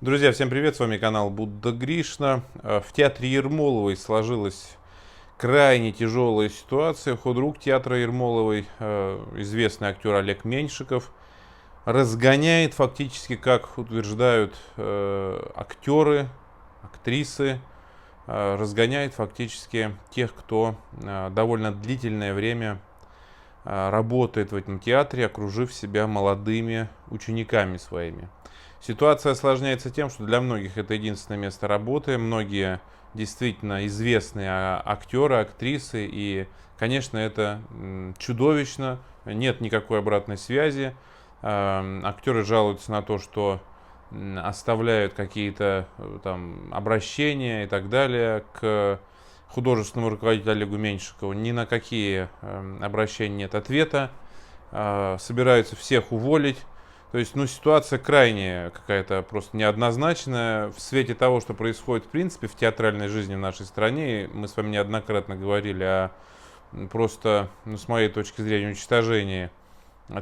Друзья, всем привет, с вами канал Будда Гришна. В театре Ермоловой сложилась крайне тяжелая ситуация. Худрук театра Ермоловой, известный актер Олег Меньшиков, разгоняет фактически, как утверждают актеры, актрисы, разгоняет фактически тех, кто довольно длительное время работает в этом театре, окружив себя молодыми учениками своими. Ситуация осложняется тем, что для многих это единственное место работы, многие действительно известные актеры, актрисы, и, конечно, это чудовищно, нет никакой обратной связи. Актеры жалуются на то, что оставляют какие-то там обращения и так далее к художественному руководителю Олегу Меньшикову. Ни на какие обращения нет ответа. Собираются всех уволить. То есть, ситуация крайне какая-то просто неоднозначная. В свете того, что происходит в принципе в театральной жизни в нашей стране, мы с вами неоднократно говорили о просто, с моей точки зрения, уничтожении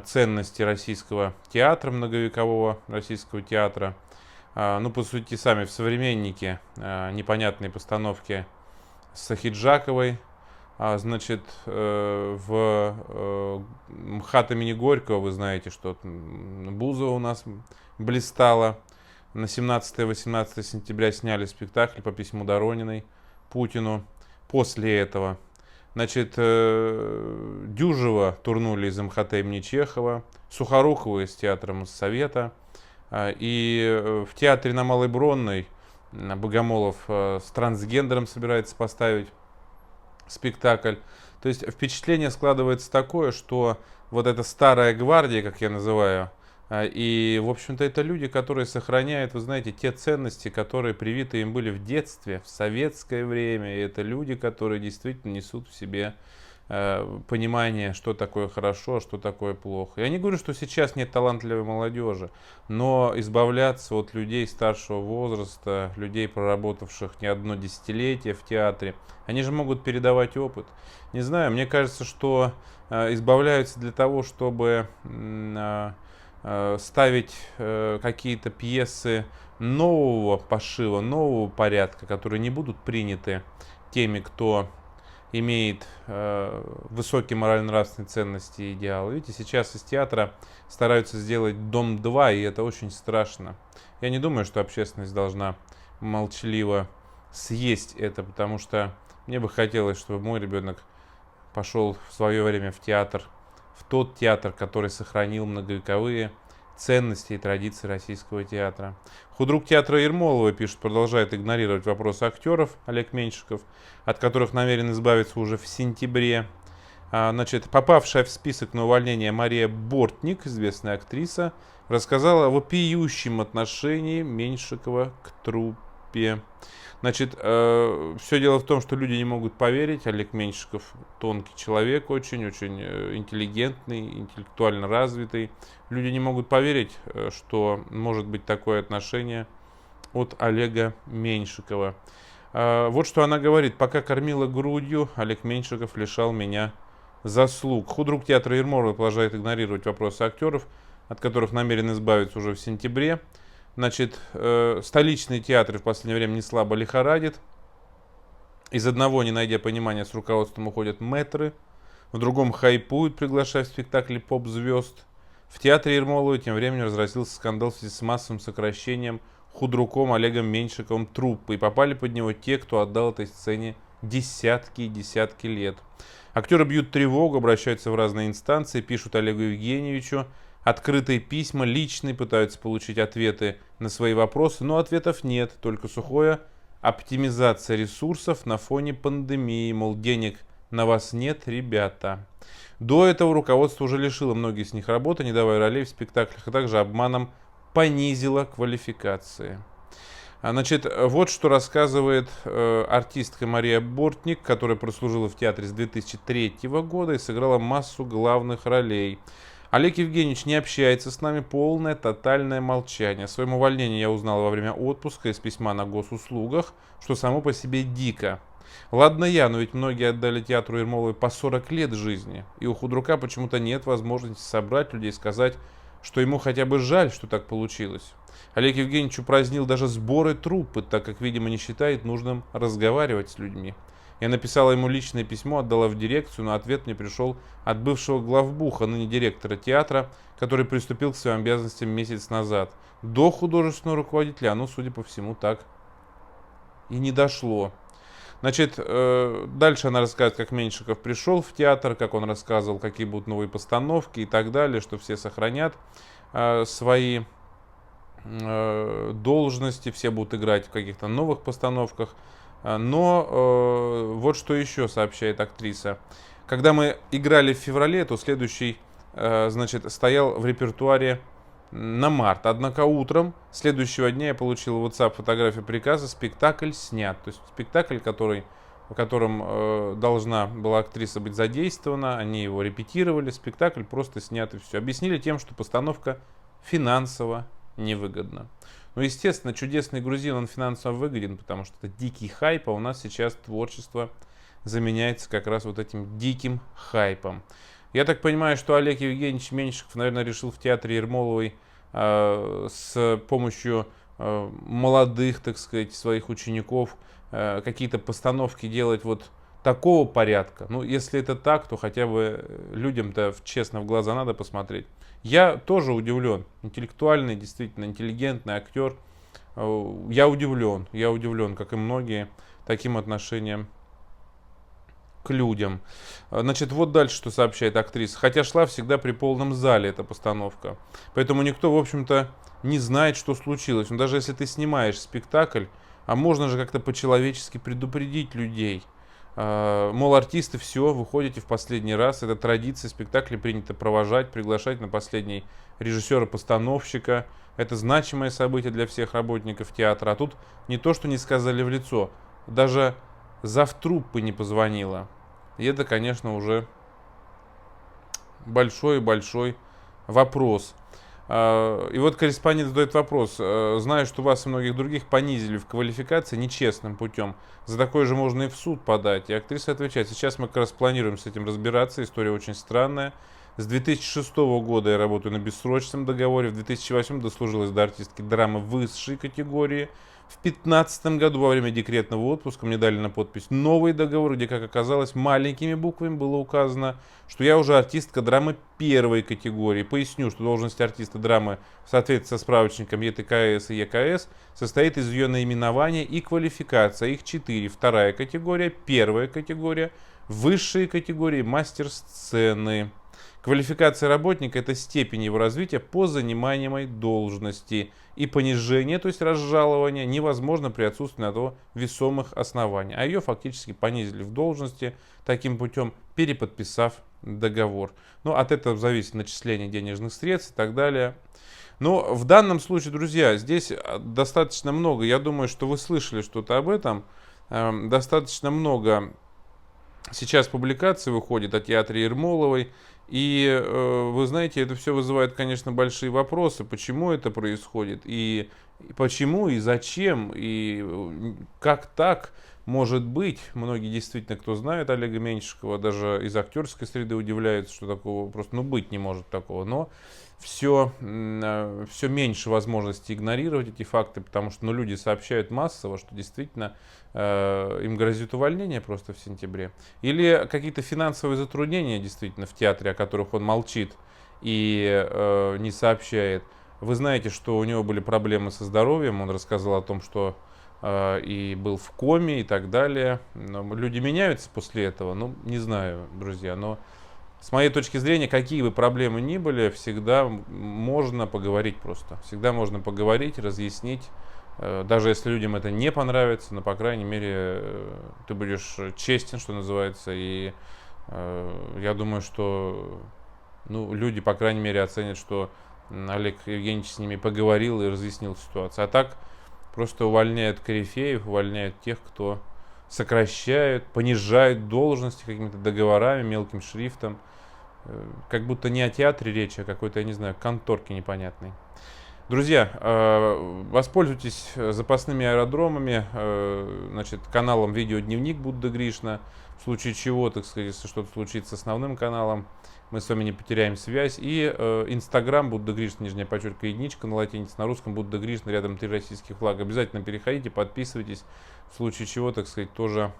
ценности российского театра, многовекового российского театра. По сути, сами в «Современнике» непонятные постановки с Сахиджаковой, в МХАТ имени Горького, вы знаете, что Бузова у нас блистала. На 17-18 сентября сняли спектакль по письму Дорониной Путину. После этого, Дюжева турнули из МХАТ имени Чехова, Сухорукова из театра Моссовета. И в театре на Малой Бронной Богомолов с трансгендером собирается поставить спектакль. То есть впечатление складывается такое, что вот эта старая гвардия, как я называю, и, в общем-то, это люди, которые сохраняют, вы знаете, те ценности, которые привиты им были в детстве, в советское время. И это люди, которые действительно несут в себе понимание, что такое хорошо, а что такое плохо. Я не говорю, что сейчас нет талантливой молодежи, но избавляться от людей старшего возраста, людей, проработавших не одно десятилетие в театре, они же могут передавать опыт. Не знаю, мне кажется, что избавляются для того, чтобы ставить какие-то пьесы нового пошива, нового порядка, которые не будут приняты теми, кто имеет высокие морально-нравственные ценности и идеалы. Видите, сейчас из театра стараются сделать Дом-2, и это очень страшно. Я не думаю, что общественность должна молчаливо съесть это, потому что мне бы хотелось, чтобы мой ребенок пошел в свое время в театр, в тот театр, который сохранил многовековые ценности и традиции российского театра. Худрук театра Ермоловой, пишет, продолжает игнорировать вопросы актеров Олег Меньшиков, от которых намерен избавиться уже в сентябре. Попавшая в список на увольнение Мария Бортник, известная актриса, рассказала о вопиющем отношении Меньшикова к труппе. Все дело в том, что люди не могут поверить. Олег Меньшиков тонкий человек, очень-очень интеллигентный, интеллектуально развитый. Люди не могут поверить, что может быть такое отношение от Олега Меньшикова. Вот что она говорит. Пока кормила грудью, Олег Меньшиков лишал меня заслуг. Худрук театра Ермоловой продолжает игнорировать вопросы актеров, от которых намерен избавиться уже в сентябре. Столичные театры в последнее время не слабо лихорадит. Из одного, не найдя понимания с руководством, уходят мэтры. В другом хайпуют, приглашая в спектакли поп-звезд. В театре Ермоловой тем временем разразился скандал в связи с массовым сокращением худруком Олегом Меньшиковым труппы. И попали под него те, кто отдал этой сцене десятки и десятки лет. Актеры бьют тревогу, обращаются в разные инстанции, пишут Олегу Евгеньевичу открытые письма, личные, пытаются получить ответы на свои вопросы, но ответов нет, только сухая оптимизация ресурсов на фоне пандемии, мол, денег на вас нет, ребята. До этого руководство уже лишило многих из них работы, не давая ролей в спектаклях, а также обманом понизило квалификации. Вот что рассказывает артистка Мария Бортник, которая прослужила в театре с 2003 года и сыграла массу главных ролей. Олег Евгеньевич не общается с нами, полное, тотальное молчание. О своем увольнении я узнал во время отпуска из письма на госуслугах, что само по себе дико. Ладно я, но ведь многие отдали театру Ермоловой по 40 лет жизни, и у худрука почему-то нет возможности собрать людей и сказать, что ему хотя бы жаль, что так получилось. Олег Евгеньевич упразднил даже сборы труппы, так как, видимо, не считает нужным разговаривать с людьми. Я написала ему личное письмо, отдала в дирекцию, но ответ мне пришел от бывшего главбуха, ныне директора театра, который приступил к своим обязанностям месяц назад. До художественного руководителя оно, судя по всему, так и не дошло. Значит, дальше она рассказывает, как Меньшиков пришел в театр, как он рассказывал, какие будут новые постановки и так далее, что все сохранят свои должности, все будут играть в каких-то новых постановках. Но вот что еще сообщает актриса. Когда мы играли в феврале, то следующий, значит, стоял в репертуаре на март. Однако утром следующего дня я получил в WhatsApp фотографию приказа, спектакль снят. То есть спектакль, в котором должна была актриса быть задействована, они его репетировали, спектакль просто снят и все. Объяснили тем, что постановка финансово невыгодна. Ну, естественно, чудесный грузин, он финансово выгоден, потому что это дикий хайп, а у нас сейчас творчество заменяется как раз вот этим диким хайпом. Я так понимаю, что Олег Евгеньевич Меньшиков, наверное, решил в театре Ермоловой с помощью молодых, так сказать, своих учеников какие-то постановки делать вот такого порядка. Ну, если это так, то хотя бы людям-то честно в глаза надо посмотреть. Я тоже удивлен. Интеллектуальный, действительно интеллигентный актер. Я удивлен, как и многие, таким отношением к людям. Значит, вот дальше, что сообщает актриса. Хотя шла всегда при полном зале эта постановка. Поэтому никто, в общем-то, не знает, что случилось. Но даже если ты снимаешь спектакль, а можно же как-то по-человечески предупредить людей. Мол, артисты, все, выходите в последний раз. Это традиция, спектакли принято провожать, приглашать на последний режиссера-постановщика. Это значимое событие для всех работников театра. А тут не то, что не сказали в лицо, даже завтруппы не позвонила. И это, конечно, уже большой-большой вопрос. И вот корреспондент задает вопрос. Знаю, что вас и многих других понизили в квалификации нечестным путем. За такое же можно и в суд подать. И актриса отвечает: сейчас мы как раз планируем с этим разбираться. История очень странная. С 2006 года я работаю на бессрочном договоре. В 2008 дослужилась до артистки драмы высшей категории. В 2015 году во время декретного отпуска мне дали на подпись новый договор, где, как оказалось, маленькими буквами было указано, что я уже артистка драмы первой категории. Поясню, что должность артиста драмы в соответствии со справочником ЕТКС и ЕКС состоит из ее наименования и квалификации. Их 4. Вторая категория, первая категория, высшие категории, мастер сцены. Квалификация работника – это степень его развития по занимаемой должности. И понижение, то есть разжалование, невозможно при отсутствии на то весомых оснований. А ее фактически понизили в должности таким путем, переподписав договор. Ну, от этого зависит начисление денежных средств и так далее. Но в данном случае, друзья, здесь достаточно много. Я думаю, что вы слышали что-то об этом. Достаточно много сейчас публикаций выходит о театре Ермоловой. И вы знаете, это все вызывает, конечно, большие вопросы, почему это происходит, и почему, и зачем, и как так может быть. Многие действительно, кто знает Олега Меньшикова, даже из актерской среды удивляются, что такого просто, быть не может такого. Но все меньше возможности игнорировать эти факты, потому что люди сообщают массово, что действительно им грозит увольнение просто в сентябре. Или какие-то финансовые затруднения действительно в театре, о которых он молчит и не сообщает. Вы знаете, что у него были проблемы со здоровьем, он рассказал о том, что и был в коме и так далее. Но люди меняются после этого, не знаю, друзья, но с моей точки зрения, какие бы проблемы ни были, всегда можно поговорить просто. Всегда можно поговорить, разъяснить. Даже если людям это не понравится, но, по крайней мере, ты будешь честен, что называется. И я думаю, что люди, по крайней мере, оценят, что Олег Евгеньевич с ними поговорил и разъяснил ситуацию. А так просто увольняют корифеев, увольняют тех, кто сокращают, понижают должности какими-то договорами, мелким шрифтом. Как будто не о театре речь, а какой-то, я не знаю, конторке непонятной. Друзья, воспользуйтесь запасными аэродромами, значит, каналом «Видеодневник Будда Гришна». В случае чего, так сказать, если что-то случится с основным каналом, мы с вами не потеряем связь. И Инстаграм Будда Гришна, нижнее подчеркивание, единичка на латинице, на русском Будда Гришна, рядом 3 российских флага. Обязательно переходите, подписывайтесь. В случае чего, так сказать, тоже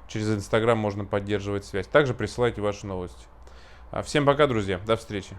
через Инстаграм можно поддерживать связь. Также присылайте ваши новости. Всем пока, друзья. До встречи.